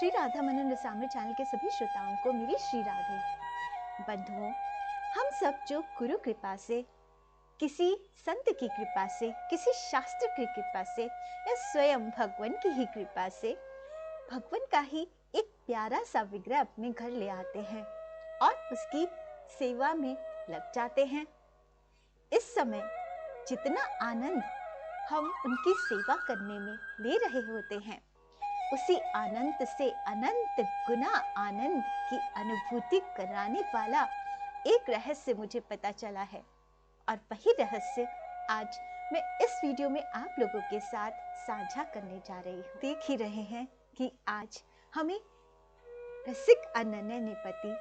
श्री राधा मनन Rasamrita channel के सभी श्रोताओं को मेरी श्री राधे। बंधुओं, हम सब जो गुरु कृपा से, किसी संत की कृपा से, किसी शास्त्र की कृपा से या स्वयं भगवान की ही कृपा से भगवान का ही एक प्यारा सा विग्रह अपने घर ले आते हैं और उसकी सेवा में लग जाते हैं। इस समय जितना आनंद हम उनकी सेवा करने में ले रहे होते हैं, उसी आनंद से अनंत गुना आनंद की अनुभूति कराने वाला एक रहस्य मुझे पता चला है और वही रहस्य आज मैं इस वीडियो में आप लोगों के साथ साझा करने जा रही हूँ। देख ही रहे हैं कि आज हमें रसिक अनन्य नेपति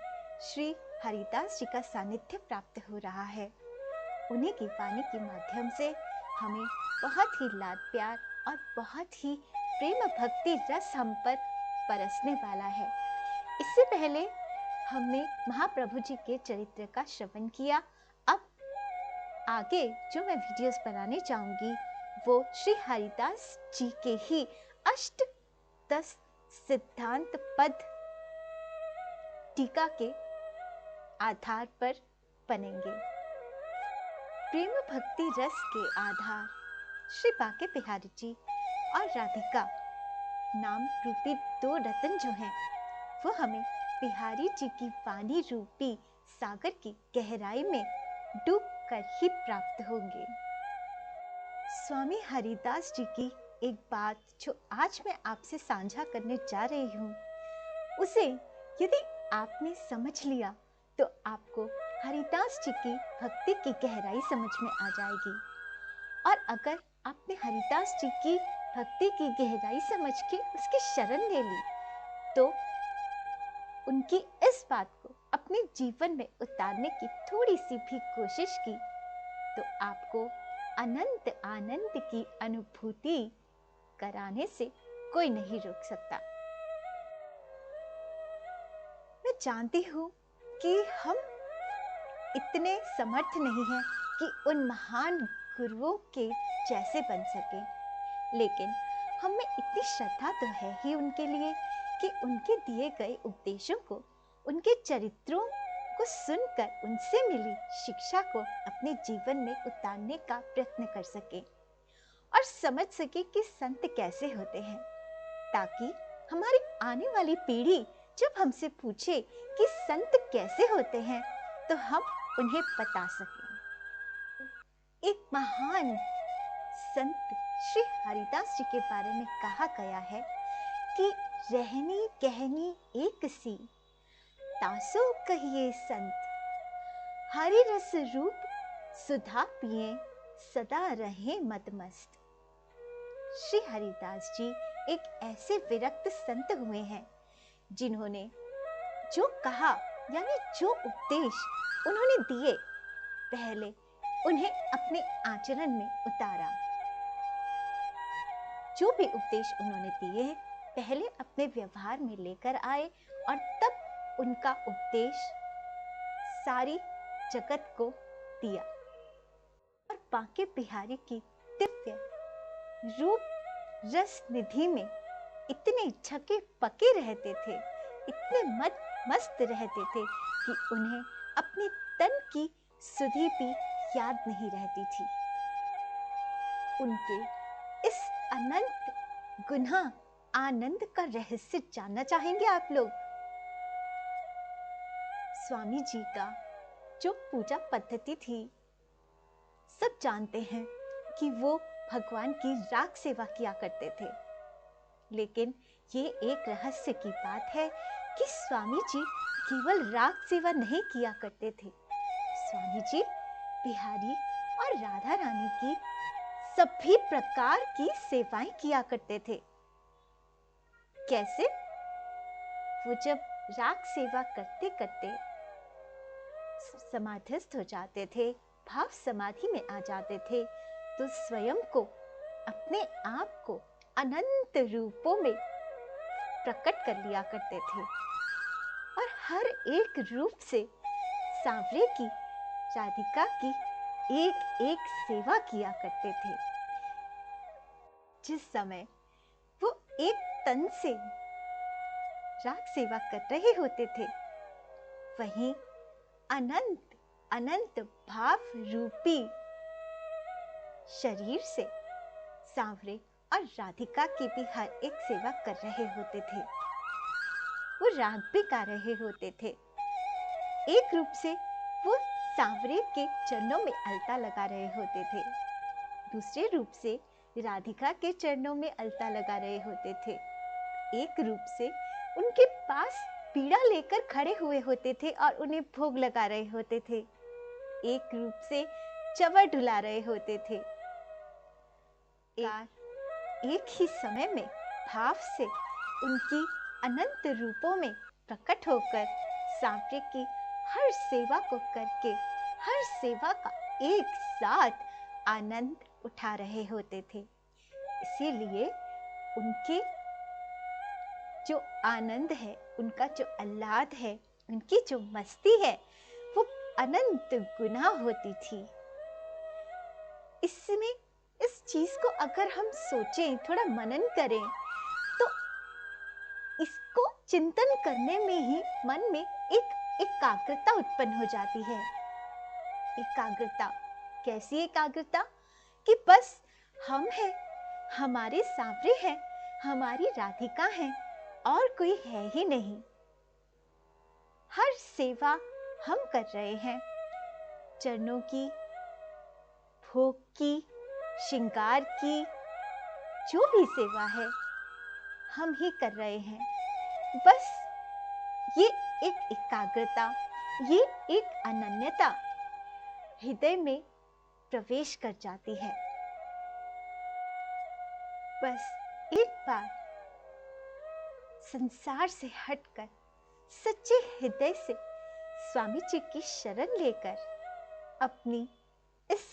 श्री हरिदास जी का सानिध्य प्राप्त हो रहा है। उन्हीं की वाणी के माध्यम से हमें बहुत ही लाड प्यार और बहुत ही प्रेम भक्ति रस हम पर बरसने वाला है। इससे पहले हमने महाप्रभु जी के चरित्र का श्रवण किया। अब आगे जो मैं वीडियोस बनाने चाहूंगी वो श्री हरिदास जी के ही 10 सिद्धांत पद टीका के आधार पर बनेंगे। प्रेम भक्ति रस के आधार श्री बाके बिहारी जी और राधिका नाम रूपी दो रतन जो हैं, वो हमें बिहारी जी की वाणी रूपी सागर की गहराई में डूब कर ही प्राप्त होंगे। स्वामी हरिदास जी की एक बात जो आज मैं आपसे साझा करने जा रही हूँ, उसे यदि आपने समझ लिया तो आपको हरिदास जी की भक्ति की गहराई समझ में आ जाएगी। और अगर आपने हरिदास जी की भक्ति की गहराई समझ के उसकी शरण ले ली तो उनकी इस बात को अपने जीवन में उतारने की थोड़ी सी भी कोशिश की तो आपको अनंत आनंद की अनुभूति कराने से कोई नहीं रोक सकता। मैं जानती हूँ कि हम इतने समर्थ नहीं हैं कि उन महान गुरुओं के जैसे बन सके, लेकिन हमें इतनी श्रद्धा तो है ही उनके लिए कि उनके दिए गए उपदेशों को, उनके चरित्रों को सुनकर उनसे मिली शिक्षा को अपने जीवन में उतारने का प्रयत्न कर सके और समझ सके कि संत कैसे होते हैं, ताकि हमारी आने वाली पीढ़ी जब हमसे पूछे कि संत कैसे होते हैं तो हम उन्हें बता सकें। एक महान संत श्री हरिदास जी के बारे में कहा गया है कि रहनी कहनी एक सी, तासो कहिए संत, हरि रस रूप सुधा पिए, सदा रहे मदमस्त। श्री हरिदास जी एक ऐसे विरक्त संत हुए हैं जिन्होंने जो कहा यानी जो उपदेश उन्होंने दिए, पहले उन्हें अपने आचरण में उतारा। जो भी उपदेश उन्होंने दिए पहले अपने व्यवहार में लेकर आए और तब उनका उपदेश सारी जगत को दिया। और बाके बिहारी की दिव्य रूप रस निधि में इतने छके पके रहते थे, इतने मस्त रहते थे कि उन्हें अपने तन की सुधि भी याद नहीं रहती थी। उनके इस अनंत गुना आनंद का रहस्य जानना चाहेंगे आप लोग? स्वामी जी का जो पूजा पद्धति थी, सब जानते हैं कि वो भगवान की राग सेवा किया करते थे, लेकिन ये एक रहस्य की बात है कि स्वामी जी केवल राग सेवा नहीं किया करते थे। स्वामी जी बिहारी और राधा रानी की सभी प्रकार की सेवाएं किया करते थे। कैसे? वो जब राग सेवा करते करते समाधिस्थ हो जाते थे, भाव समाधि में आ जाते थे, तो स्वयं को, अपने आप को अनंत रूपों में प्रकट कर लिया करते थे और हर एक रूप से सांवरे की, राधिका की एक एक सेवा किया करते थे। जिस समय वो एक तन से राग सेवा कर रहे होते थे, वहीं अनंत अनंत भाव रूपी शरीर से सांवरे और राधिका की भी हर एक सेवा कर रहे होते थे। वो राग भी गा रहे होते थे। एक रूप से वो सांवरे के चरणों में अलता लगा रहे होते थे, दूसरे रूप से राधिका के चरणों में अलता लगा रहे होते थे, एक रूप से उनके पास पीड़ा लेकर खड़े हुए होते थे और उन्हें भोग लगा रहे होते थे, एक रूप से चवर डुला रहे होते थे। एक ही समय में भाव से उनकी अनंत रूपों में प्रकट होकर सांवरे की हर सेवा को करके हर सेवा का एक साथ आनंद उठा रहे होते थे। इसीलिए उनके जो आनंद है, उनका जो आह्लाद है, उनकी जो मस्ती है, वो अनंत गुना होती थी। इसमें इस चीज को अगर हम सोचें, थोड़ा मनन करें, तो इसको चिंतन करने में ही मन में एक एकाग्रता उत्पन्न हो जाती है। एकाग्रता, कैसी एकाग्रता? कि बस हम हैं, हमारे सांवरे हैं, हमारी राधिका हैं, और कोई है ही नहीं। हर सेवा हम कर रहे हैं, चरणों की, भोग की, श्रृंगार की, जो भी सेवा है हम ही कर रहे हैं। बस ये एक एकाग्रता, ये एक अनन्यता हृदय में प्रवेश कर जाती है। बस एक बार संसार से हटकर सच्चे हृदय से स्वामी जी की शरण लेकर अपनी इस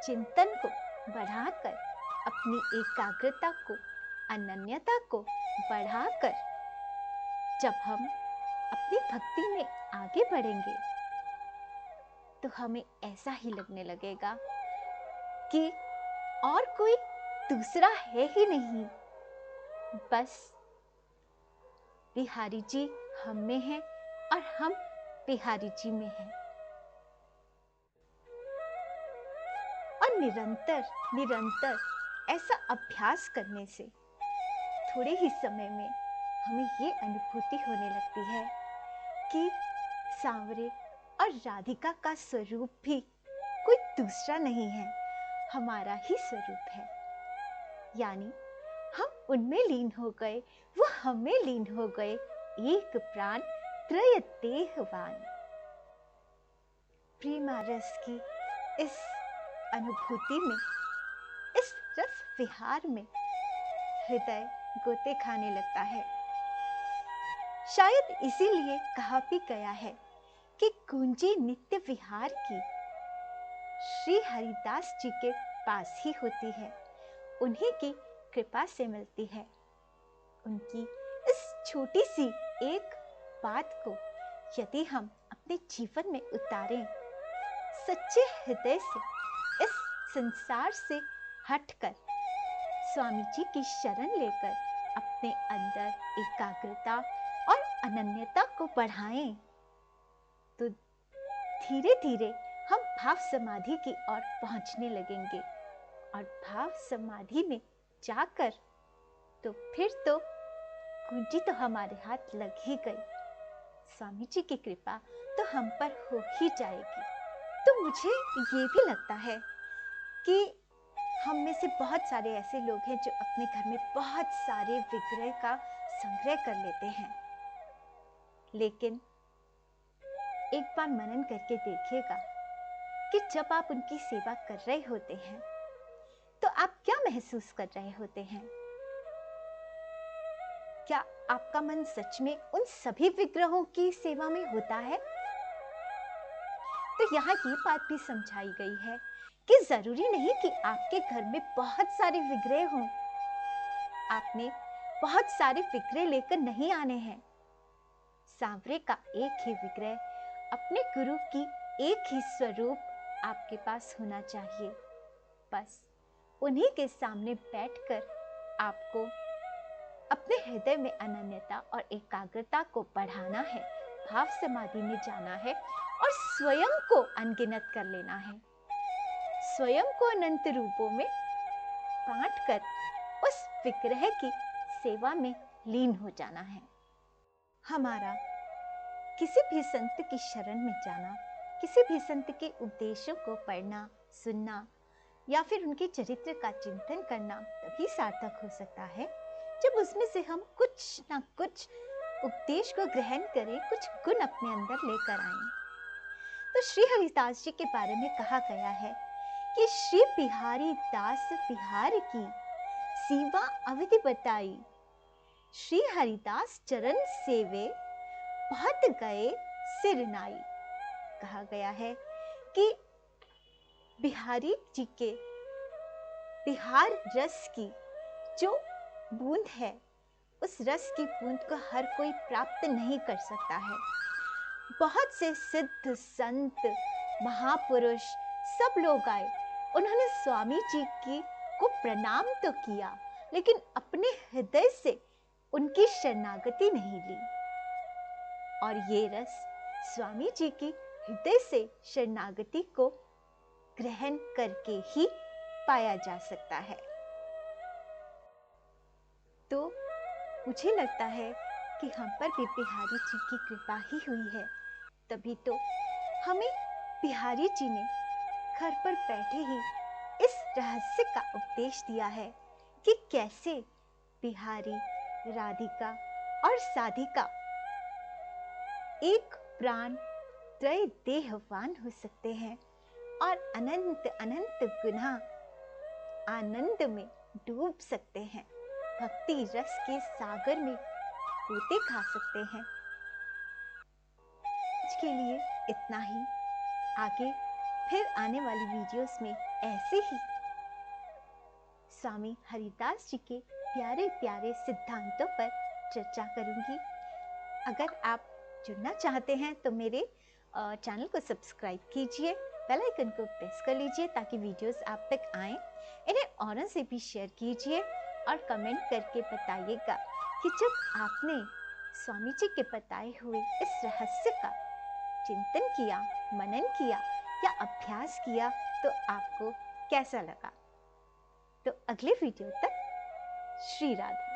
चिंतन को बढ़ाकर, अपनी एकाग्रता को, अनन्यता को बढ़ाकर जब हम अपनी भक्ति में आगे बढ़ेंगे, तो हमें ऐसा ही लगने लगेगा कि और कोई दूसरा है ही नहीं, बस बिहारी जी हम में हैं और हम बिहारी जी में हैं। और निरंतर निरंतर ऐसा अभ्यास करने से थोड़े ही समय में हमें ये अनुभूति होने लगती है कि सांवरे और राधिका का स्वरूप भी कोई दूसरा नहीं है, हमारा ही स्वरूप है। यानी हम उनमें लीन हो गए, वो हमें लीन हो गए, एक प्राण त्रय देहवान। प्रेमा रस की इस अनुभूति में, इस रस विहार में हृदय गोते खाने लगता है। शायद इसीलिए कहा भी गया है कि कुंजी नित्य विहार की श्री हरिदास जी के पास ही होती है, उन्हीं की कृपा से मिलती है। उनकी इस छोटी सी एक बात को यदि हम अपने जीवन में उतारें, सच्चे हृदय से इस संसार से हटकर स्वामी जी की शरण लेकर अपने अंदर एकाग्रता और अनन्यता को बढ़ाएं, तो धीरे धीरे हम भाव समाधि की ओर पहुंचने लगेंगे। और भाव समाधि में जाकर तो फिर तो कुंजी तो हमारे हाथ लग ही गई, स्वामी जी की कृपा तो हम पर हो ही जाएगी। तो मुझे ये भी लगता है कि हम में से बहुत सारे ऐसे लोग हैं जो अपने घर में बहुत सारे विग्रह का संग्रह कर लेते हैं, लेकिन एक बार मनन करके देखिएगा कि जब आप उनकी सेवा कर रहे होते हैं तो आप क्या महसूस कर रहे होते हैं। क्या आपका मन सच में उन सभी विग्रहों की सेवा में होता है? तो यहाँ ये बात भी समझाई गई है कि जरूरी नहीं कि आपके घर में बहुत सारे विग्रह हों, आपने बहुत सारे विग्रह लेकर नहीं आने हैं। सांवरे का एक ही विग्रह, अपने गुरु की एक ही स्वरूप आपके पास होना चाहिए। बस उन्हीं के सामने बैठकर आपको अपने हृदय में अनन्यता और एकाग्रता को बढ़ाना है, भाव समाधि में जाना है और स्वयं को अनगिनत कर लेना है। स्वयं को अनंत रूपों में बांटकर उस विग्रह की सेवा में लीन हो जाना है। हमारा किसी भी संत की शरण में जाना, किसी भी संत के उपदेशों को पढ़ना, सुनना या फिर उनके चरित्र का चिंतन करना तभी सार्थक हो सकता है जब उसमें से हम कुछ ना कुछ उपदेश को ग्रहण करें, कुछ गुण अपने अंदर लेकर आएं। तो श्री हरिदास जी के बारे में कहा गया है कि श्री बिहारी दास बिहार की सीवा अवधि बताई, श्री हरिदास चरण सेवे बहुत गए सिर नाई। कहा गया है कि बिहारी जी के बिहार रस की जो बूंद है, उस रस की बूंद को हर कोई प्राप्त नहीं कर सकता है। बहुत से सिद्ध संत महापुरुष सब लोग आए, उन्होंने स्वामी जी की को प्रणाम तो किया, लेकिन अपने हृदय से उनकी शरणागति नहीं ली। और ये रस स्वामी जी की हृदय से शरणागति को ग्रहण करके ही पाया जा सकता है। तो मुझे लगता है कि हम पर भी बिहारी जी की कृपा ही हुई है, तभी तो हमें बिहारी जी ने घर पर बैठे ही इस रहस्य का उपदेश दिया है कि कैसे बिहारी, राधिका और साधिका एक प्राण त्रय देहवान हो सकते हैं और अनंत अनंत गुना आनंद में डूब सकते हैं, भक्ति रस के सागर में गोते खा सकते हैं। आज के लिए इतना ही। आगे फिर आने वाली वीडियोस में ऐसे ही स्वामी हरिदास जी के प्यारे प्यारे सिद्धांतों पर चर्चा करूंगी। अगर आप जुड़ना चाहते हैं तो मेरे चैनल को सब्सक्राइब कीजिए, बेल आइकन को प्रेस कर लीजिए ताकि वीडियोस आप तक आएं। इन्हें औरों से भी शेयर कीजिए और कमेंट करके बताइएगा कि जब आपने स्वामी जी के बताए हुए इस रहस्य का चिंतन किया, मनन किया या अभ्यास किया तो आपको कैसा लगा। तो अगले वीडियो तक श्री राधे।